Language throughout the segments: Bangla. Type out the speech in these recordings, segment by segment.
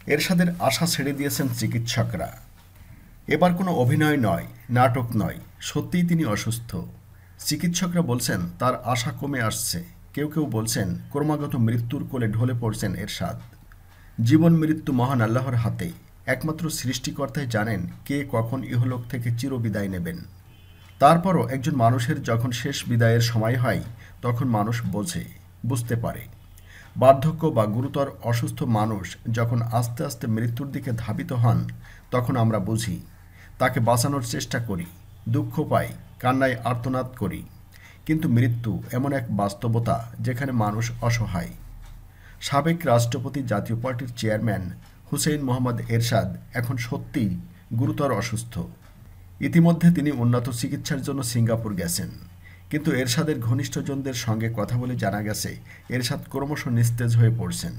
এরশাদের আশা ছেড়ে দিয়েছেন চিকিৎসকরা। এবার কোনো অভিনয় নয়, নাটক নয়, সত্যিই তিনি অসুস্থ। চিকিৎসকরা বলছেন তার আশা কমে আসছে। কেউ কেউ বলছেন ক্রমাগত মৃত্যুর কোলে ঢলে পড়ছেন এরশাদ। জীবন মৃত্যু মহান আল্লাহর হাতে। একমাত্র সৃষ্টিকর্তাই জানেন কে কখন ইহলোক থেকে চিরবিদায় নেবেন। তারপরও একজন মানুষের যখন শেষ বিদায়ের সময় হয়, তখন মানুষ বোঝে, বুঝতে পারে। বার্ধক্য বা গুরুতর অসুস্থ মানুষ যখন আস্তে আস্তে মৃত্যুর দিকে ধাবিত হন, তখন আমরা বুঝি। তাকে বাঁচানোর চেষ্টা করি, দুঃখ পাই, কান্নায় আর্তনাদ করি। কিন্তু মৃত্যু এমন এক বাস্তবতা যেখানে মানুষ অসহায়। সাবেক রাষ্ট্রপতি জাতীয় পার্টির চেয়ারম্যান হুসেইন মোহাম্মদ এরশাদ এখন সত্যিই গুরুতর অসুস্থ। ইতিমধ্যে তিনি উন্নত চিকিৎসার জন্য সিঙ্গাপুর গেছেন। কিন্তু এরশাদের ঘনিষ্ঠজনদের সঙ্গে কথা বলে জানা গেছে এরশাদ ক্রমশ নিস্তেজ হয়ে পড়ছেন।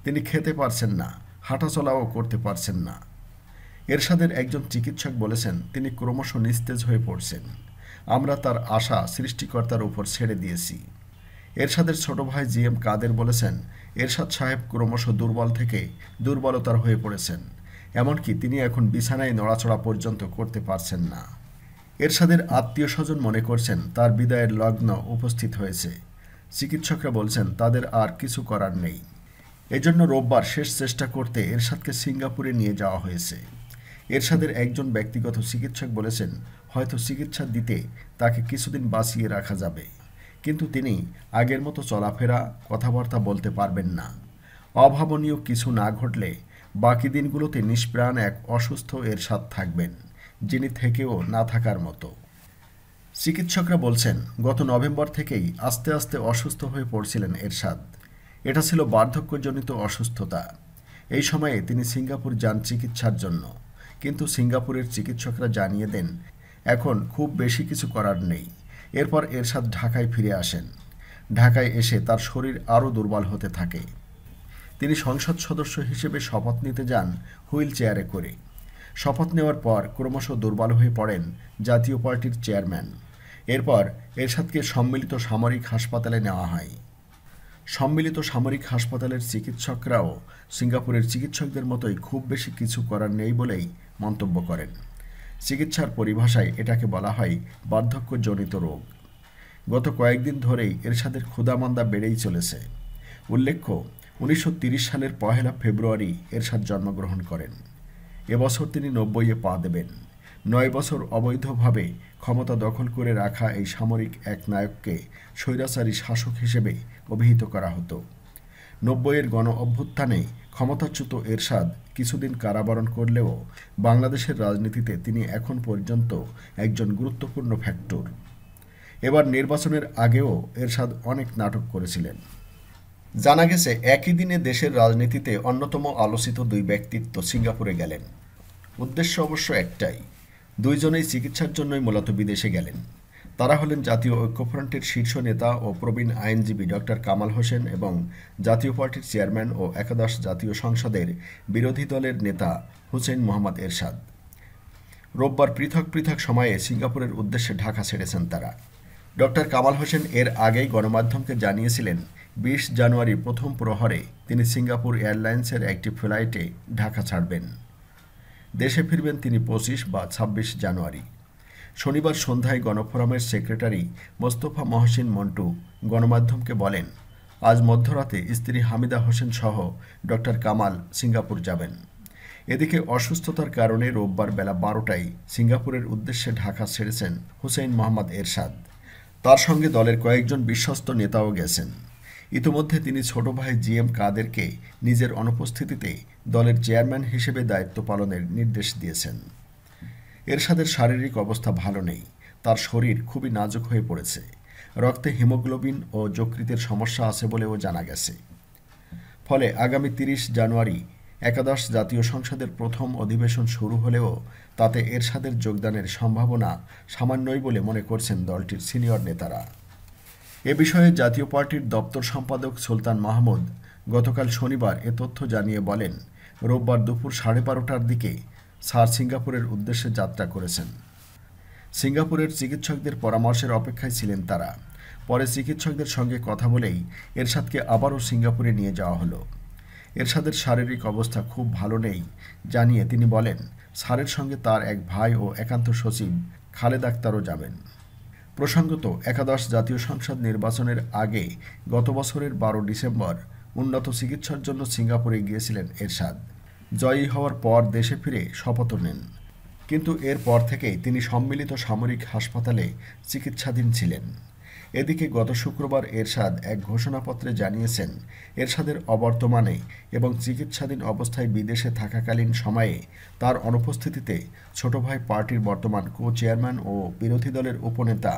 তিনি খেতে পারছেন না, হাঁটাচলাও করতে পারছেন না। এরশাদের একজন চিকিৎসক বলেছেন তিনি ক্রমশ নিস্তেজ হয়ে পড়ছেন। আমরা তার আশা সৃষ্টিকর্তার উপর ছেড়ে দিয়েছি। এরশাদের ছোট ভাই জিএম কাদের বলেছেন এরশাদ সাহেব ক্রমশ দুর্বল থেকে দুর্বলতার হয়ে পড়েছেন। এমনকি তিনি এখন বিছানায় নড়াচড়া পর্যন্ত করতে পারছেন না। এরশাদের আত্মীয় স্বজন মনে করছেন তার বিদায়ের লগ্ন উপস্থিত হয়েছে। চিকিৎসকরা বলছেন তাদের আর কিছু করার নেই। এজন্য রোববার শেষ চেষ্টা করতে এরশাদকে সিঙ্গাপুরে নিয়ে যাওয়া হয়েছে। এরশাদের একজন ব্যক্তিগত চিকিৎসক বলেছেন হয়তো চিকিৎসা দিতে তাকে কিছুদিন বাঁচিয়ে রাখা যাবে, কিন্তু তিনি আগের মতো চলাফেরা, কথাবার্তা বলতে পারবেন না। অভাবনীয় কিছু না ঘটলে বাকি দিনগুলোতে নিষ্প্রাণ এক অসুস্থ এরশাদ থাকবেন, যিনি থেকেও না থাকার মতো। চিকিৎসকরা বলছেন গত নভেম্বর থেকেই আস্তে আস্তে অসুস্থ হয়ে পড়ছিলেন এরশাদ। এটা ছিল বার্ধক্যজনিত অসুস্থতা। এই সময়ে তিনি সিঙ্গাপুর যান চিকিৎসার জন্য, কিন্তু সিঙ্গাপুরের চিকিৎসকরা জানিয়ে দেন এখন খুব বেশি কিছু করার নেই। এরপর এরশাদ ঢাকায় ফিরে আসেন। ঢাকায় এসে তার শরীর আরও দুর্বল হতে থাকে। তিনি সংসদ সদস্য হিসেবে শপথ নিতে যান হুইল চেয়ারে করে। শপথ নেওয়ার পর ক্রমশ দুর্বল হয়ে পড়েন জাতীয় পার্টির চেয়ারম্যান। এরপর এরশাদকে সম্মিলিত সামরিক হাসপাতালে নেওয়া হয়। সম্মিলিত সামরিক হাসপাতালের চিকিৎসকরাও সিঙ্গাপুরের চিকিৎসকদের মতোই খুব বেশি কিছু করার নেই বলেই মন্তব্য করেন। চিকিৎসার পরিভাষায় এটাকে বলা হয় বার্ধক্যজনিত রোগ। গত কয়েকদিন ধরেই এরশাদের ক্ষুধামন্দা বেড়েই চলেছে। উল্লেখ্য, 1930 সালের 1 ফেব্রুয়ারি এরশাদ জন্মগ্রহণ করেন। এবছর তিনি 90-এ পা দেবেন। 9 বছর অবৈধভাবে ক্ষমতা দখল করে রাখা এই সামরিক এক নায়ককে স্বৈরাচারী শাসক হিসেবে অভিহিত করা হতো। 90-এর গণ অভ্যুত্থানে ক্ষমতাচ্যুত এরশাদ কিছুদিন কারাবরণ করলেও বাংলাদেশের রাজনীতিতে তিনি এখন পর্যন্ত একজন গুরুত্বপূর্ণ ফ্যাক্টর। এবার নির্বাচনের আগেও এরশাদ অনেক নাটক করেছিলেন। জানা গেছে একই দিনে দেশের রাজনীতিতে অন্যতম আলোচিত দুই ব্যক্তিত্ব সিঙ্গাপুরে গেলেন। উদ্দেশ্য অবশ্য একটাই, দুইজনেই চিকিৎসার জন্যই মূলত বিদেশে গেলেন। তারা হলেন জাতীয় ঐক্যফ্রন্টের শীর্ষ নেতা ও প্রবীণ আইনজীবী ডক্টর কামাল হোসেন এবং জাতীয় পার্টির চেয়ারম্যান ও একাদশ জাতীয় সংসদের বিরোধী দলের নেতা হুসেইন মোহাম্মদ এরশাদ। রোববার পৃথক পৃথক সময়ে সিঙ্গাপুরের উদ্দেশ্যে ঢাকা ছেড়েছেন তারা। ডক্টর কামাল হোসেন এর আগেই গণমাধ্যমকে জানিয়েছিলেন 20 জানুয়ারি প্রথম প্রহরে তিনি সিঙ্গাপুর এয়ারলাইন্সের একটি ফ্লাইটে ঢাকা ছাড়বেন। দেশে ফিরবেন তিনি 25 বা 26 জানুয়ারি। শনিবার সন্ধ্যায় গণফোরামের সেক্রেটারি মোস্তফা মহসিন মন্টু গণমাধ্যমকে বলেন আজ মধ্যরাতে স্ত্রী হামিদা হোসেন সহ ডক্টর কামাল সিঙ্গাপুর যাবেন। এদিকে অসুস্থতার কারণে রোববার বেলা 12টায় সিঙ্গাপুরের উদ্দেশ্যে ঢাকা ছেড়েছেন হুসেইন মোহাম্মদ এরশাদ। তার সঙ্গে দলের কয়েকজন বিশ্বস্ত নেতাও গেছেন। ইতিমধ্যে তিনি ছোট ভাই জিএম কাদেরকে নিজের অনুপস্থিতিতে দলের চেয়ারম্যান হিসেবে দায়িত্ব পালনের নির্দেশ দিয়েছেন। এরশাদের শারীরিক অবস্থা ভালো নেই। তার শরীর খুবই নাজুক হয়ে পড়েছে। রক্তে হিমোগ্লোবিন ও যকৃতের সমস্যা আছে বলেও জানা গেছে। ফলে আগামী 30 জানুয়ারি একাদশ জাতীয় সংসদের প্রথম অধিবেশন শুরু হলেও তাতে এরশাদের যোগদানের সম্ভাবনা সামান্যই বলে মনে করছেন দলটির সিনিয়র নেতারা। এ বিষয়ে জাতীয় পার্টির দপ্তর সম্পাদক সুলতান মাহমুদ গতকাল শনিবার এ তথ্য জানিয়ে বলেন রোববার দুপুর 12:30টার দিকে স্যার সিঙ্গাপুরের উদ্দেশ্যে যাত্রা করেছেন। সিঙ্গাপুরের চিকিৎসকদের পরামর্শের অপেক্ষায় ছিলেন তারা। পরে চিকিৎসকদের সঙ্গে কথা বলেই এরশাদকে আবারও সিঙ্গাপুরে নিয়ে যাওয়া হলো। এরশাদের শারীরিক অবস্থা খুব ভালো নেই জানিয়ে তিনি বলেন, স্যারের সঙ্গে তার এক ভাই ও একান্ত সচিব খালেদ আক্তারও যাবেন। প্রসঙ্গত, একাদশ জাতীয় সংসদ নির্বাচনের আগে গত বছরের 12 ডিসেম্বর উন্নত চিকিৎসার জন্য সিঙ্গাপুরে গিয়েছিলেন এরশাদ। জয়ী হওয়ার পর দেশে ফিরে শপথও নেন, কিন্তু এরপর থেকেই তিনি সম্মিলিত সামরিক হাসপাতালে চিকিৎসাধীন ছিলেন। এদিকে গত শুক্রবার এরশাদ এক ঘোষণাপত্রে জানিয়েছেন, এরশাদের অবর্তমানে এবং চিকিৎসাধীন অবস্থায় বিদেশে থাকাকালীন সময়ে তার অনুপস্থিতিতে ছোট ভাই পার্টির বর্তমান কো-চেয়ারম্যান ও বিরোধী দলের উপনেতা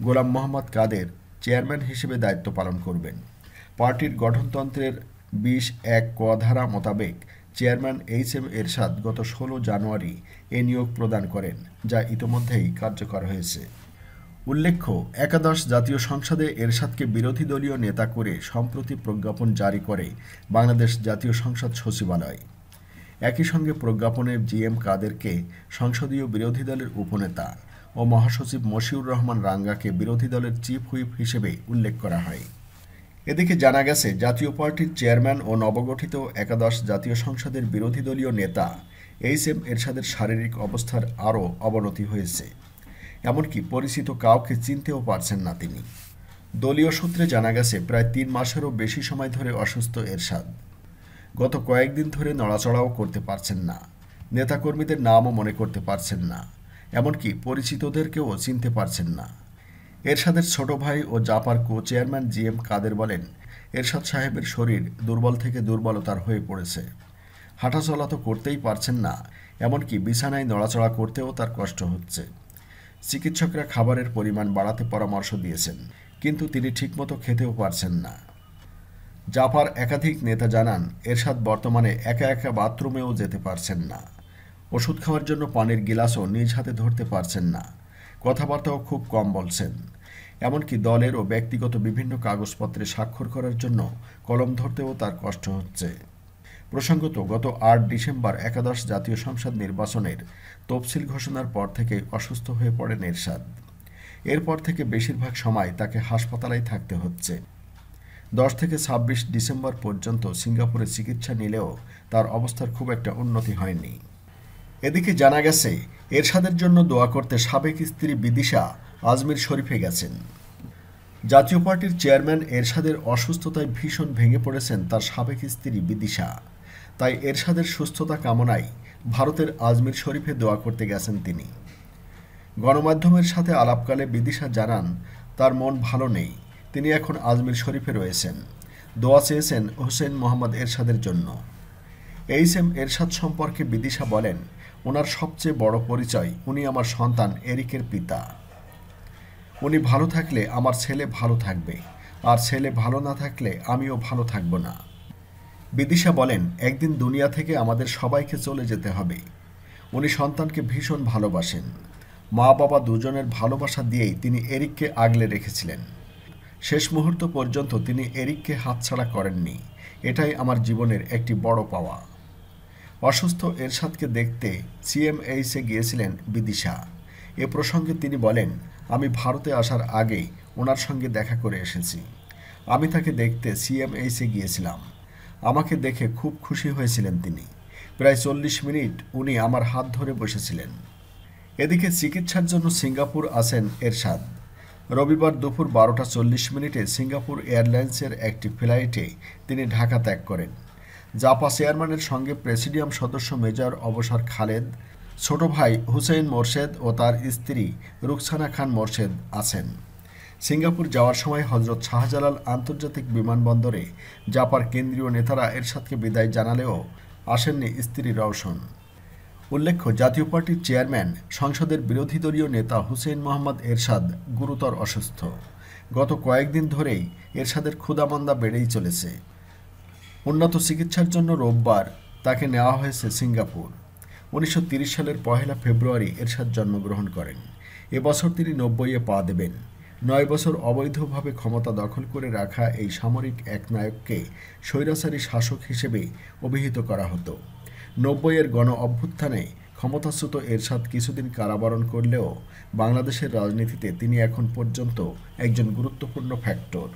গোলাম মোহাম্মদ কাদের চেয়ারম্যান হিসেবে দায়িত্ব পালন করবেন। পার্টির গঠনতন্ত্রের ২০(১) ক ধারা মোতাবেক চেয়ারম্যান এইচ.এম. এরশাদ গত ১৬ জানুয়ারি এ নিয়োগ প্রদান করেন, যা ইতোমধ্যেই কার্যকর হয়েছে। উল্লেখ্য, একাদশ জাতীয় সংসদে এরশাদকে বিরোধী দলীয় নেতা করে সম্প্রতি প্রজ্ঞাপন জারি করে বাংলাদেশ জাতীয় সংসদ সচিবালয়। একই সঙ্গে প্রজ্ঞাপনে জি.এম. কাদেরকে সংসদীয় বিরোধী দলের উপনেতা ও মহাসচিব মশিউর রহমান রাঙ্গাকে বিরোধী দলের চিফ হুইপ হিসেবে উল্লেখ করা হয়। এদিকে জানা গেছে, জাতীয় পার্টির চেয়ারম্যান ও নবগঠিত একাদশ জাতীয় সংসদের বিরোধী দলীয় নেতা এইচ.এম. এরশাদের শারীরিক অবস্থার আরও অবনতি হয়েছে। এমনকি পরিচিত কাউকে চিনতেও পারছেন না তিনি। দলীয় সূত্রে জানা গেছে, প্রায় ৩ মাসেরও বেশি সময় ধরে অসুস্থ এরশাদ। গত কয়েকদিন ধরে নড়াচড়াও করতে পারছেন না, নেতাকর্মীদের নামও মনে করতে পারছেন না, এমনকি পরিচিতদেরকেও চিনতে পারছেন না। এরশাদের ছোট ভাই ও জাপার কো-চেয়ারম্যান জি.এম. কাদের বলেন, এরশাদ সাহেবের শরীর দুর্বল থেকে দুর্বলতার হয়ে পড়েছে। হাঁটাচলা তো করতেই পারছেন না, এমনকি বিছানায় নড়াচড়া করতেও তার কষ্ট হচ্ছে। চিকিৎসকরা খাবারের পরিমাণ বাড়াতে পরামর্শ দিয়েছেন, কিন্তু তিনি ঠিকমতো খেতেও পারছেন না। জাপার একাধিক নেতা জানান, এরশাদ বর্তমানে একা একা বাথরুমেও যেতে পারছেন না। ওষুধ খাওয়ার জন্য পানির গিলাসও নিজ হাতে ধরতে পারছেন না। কথাবার্তাও খুব কম বলছেন। এমনকি দলের ও ব্যক্তিগত বিভিন্ন কাগজপত্রে স্বাক্ষর করার জন্য কলম ধরতেও তার কষ্ট হচ্ছে। প্রসঙ্গত, গত ৮ ডিসেম্বর একাদশ জাতীয় সংসদ নির্বাচনের তফসিল ঘোষণার পর থেকে অসুস্থ হয়ে পড়েন এরশাদ। এরপর থেকে বেশিরভাগ সময় তাকে হাসপাতালেই থাকতে হচ্ছে। ১০ থেকে ২৬ ডিসেম্বর পর্যন্ত সিঙ্গাপুরে চিকিৎসা নিলেও তার অবস্থার খুব একটা উন্নতি হয়নি। এদিকে জানা গেছে, এরশাদের জন্য দোয়া করতে সাবেক স্ত্রী বিদিশা আজমির শরীফে গেছেন। জাতীয় পার্টির চেয়ারম্যান এরশাদের অসুস্থতায় ভীষণ ভেঙে পড়েছেন তার সাবেক স্ত্রী বিদিশা। তাই এরশাদের সুস্থতা কামনায় ভারতের আজমির শরীফে দোয়া করতে গেছেন তিনি। গণমাধ্যমের সাথে আলাপকালে বিদিশা জানান, তার মন ভালো নেই, তিনি এখন আজমির শরীফে রয়েছেন। দোয়া চেয়েছেন হোসেন মোহাম্মদ এরশাদের জন্য। এইচ.এম. এরশাদ সম্পর্কে বিদিশা বলেন, ওনার সবচেয়ে বড় পরিচয়, উনি আমার সন্তান এরিকের পিতা। উনি ভালো থাকলে আমার ছেলে ভালো থাকবে, আর ছেলে ভালো না থাকলে আমিও ভালো থাকব না। বিদিশা বলেন, একদিন দুনিয়া থেকে আমাদের সবাইকে চলে যেতে হবে। উনি সন্তানকে ভীষণ ভালোবাসেন। মা বাবা দুজনের ভালোবাসা দিয়েই তিনি এরিককে আগলে রেখেছিলেন। শেষ মুহূর্ত পর্যন্ত তিনি এরিককে হাতছাড়া করেননি। এটাই আমার জীবনের একটি বড় পাওয়া। অসুস্থ এরশাদকে দেখতে সিএমএইচে গিয়েছিলেন বিদিশা। এ প্রসঙ্গে তিনি বলেন, আমি ভারতে আসার আগে ওনার সঙ্গে দেখা করে এসেছি। আমি তাকে দেখতে সিএমএইচে গিয়েছিলাম। আমাকে দেখে খুব খুশি হয়েছিলেন তিনি। প্রায় ৪০ মিনিট উনি আমার হাত ধরে বসেছিলেন। এদিকে চিকিৎসার জন্য সিঙ্গাপুর আসেন এরশাদ। রবিবার দুপুর ১২টা ৪০ সিঙ্গাপুর এয়ারলাইন্সের একটি ফ্লাইটে তিনি ঢাকা ত্যাগ করেন। জাপা চেয়ারম্যানের সঙ্গে প্রেসিডিয়াম সদস্য মেজর অবসর খালেদ, ছোট ভাই হুসেইন মোরশেদ ও তার স্ত্রী রুকসানা খান মোরশেদ আছেন। সিঙ্গাপুর যাওয়ার সময় হজরত শাহজালাল আন্তর্জাতিক বিমানবন্দরে জাপার কেন্দ্রীয় নেতারা এরশাদকে বিদায় জানালেও আসেননি স্ত্রী রওশন। উল্লেখ্য, জাতীয় পার্টির চেয়ারম্যান সংসদের বিরোধী দলীয় নেতা হুসেইন মোহাম্মদ এরশাদ গুরুতর অসুস্থ। গত কয়েকদিন ধরেই এরশাদের ক্ষুধামন্দা বেড়েই চলেছে। উন্নত চিকিৎসার জন্য রোববার তাকে নেওয়া হয়েছে সিঙ্গাপুর। ১৯৩০ সালের ১ ফেব্রুয়ারি এরশাদ জন্মগ্রহণ করেন। এবছর তিনি ৯০-এ পা দেবেন। ৯ বছর অবৈধভাবে ক্ষমতা দখল করে রাখা এই সামরিক একনায়ককে স্বৈরাচারী শাসক হিসেবে অভিহিত করা হতো। ৯০-এর গণ অভ্যুত্থানে ক্ষমতাচ্যুত এরশাদ কিছুদিন কারাবরণ করলেও বাংলাদেশের রাজনীতিতে তিনি এখন পর্যন্ত একজন গুরুত্বপূর্ণ ফ্যাক্টর।